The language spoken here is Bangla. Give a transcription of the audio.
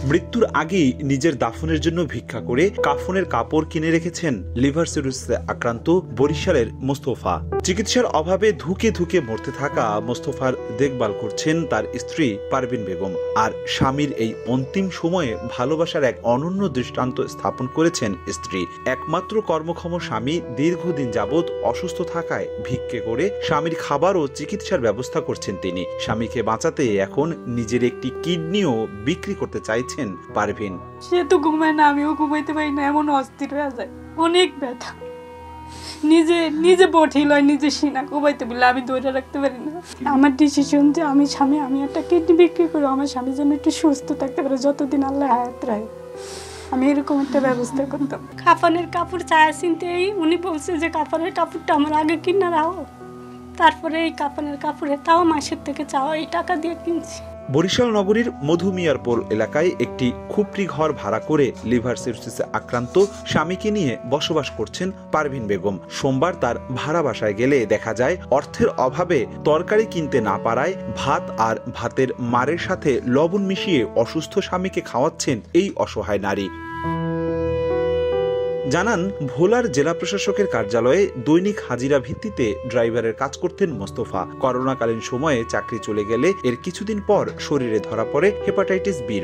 মৃত্যুর আগেই নিজের দাফনের জন্য ভিক্ষা করে কাফনের কাপড় কিনে রেখেছেন লিভার সিরোসিসে আক্রান্ত বরিশালের মোস্তফা। চিকিৎসার অভাবে ধুকে ধুকে মরতে থাকা মোস্তফার দেখভাল করছেন তার স্ত্রী পারভিন বেগম। আর স্বামীর এই অন্তিম সময়ে ভালোবাসার এক অনন্য দৃষ্টান্ত স্থাপন করেছেন স্ত্রী। একমাত্র কর্মক্ষম স্বামী দীর্ঘদিন যাবৎ অসুস্থ থাকায় ভিক্ষে করে স্বামীর খাবার ও চিকিৎসার ব্যবস্থা করছেন তিনি। স্বামীকে বাঁচাতে এখন নিজের একটি কিডনিও বিক্রি করতে চাইছেন পারভিন। সে তো ঘুমায় না, আমিও ঘুমাইতে পারি না, এমন অস্থির হয়ে যায়, অনেক ব্যথা। নিজে বঠিল হয়, নিজে সিনা ঘুমাইতে বললে আমি ধরে রাখতে পারি না। আমার ডিসিশন যে আমি একটা কিডনি বিক্রি করে আমার স্বামী যেন একটু সুস্থ থাকতে পারে, যতদিন আল্লাহ হায়াত রাখে আমি এরকম একটা ব্যবস্থা করতাম। কাফনের কাপড় চায়া চিনতেই উনি বলছে যে কাফনের কাপড়টা আমার আগে কিনে রাখো, তারপরে এই কাফনের কাপড়ে তাও মাসের থেকে চাওয়া এই টাকা দিয়ে কিনছি। বরিশাল নগরীর মধুমিয়ারপুর এলাকায় একটি খুপড়ি ঘর ভাড়া করে লিভার সিরোসিসে আক্রান্ত স্বামীকে নিয়ে বসবাস করছেন পারভিন বেগম। সোমবার তার ভাড়া বাসায় গেলে দেখা যায় অর্থের অভাবে তরকারি কিনতে না পারায় ভাত আর ভাতের মারের সাথে লবণ মিশিয়ে অসুস্থ স্বামীকে খাওয়াচ্ছেন এই অসহায় নারী। জানান, ভোলার জেলা প্রশাসকের কার্যালয়ে দৈনিক হাজিরা ভিত্তিতে ড্রাইভারের কাজ করতেন মোস্তফা। করোনাকালীন সময়ে চাকরি চলে গেলে এর কিছুদিন পর শরীরে ধরা পড়ে হেপাটাইটিস বি।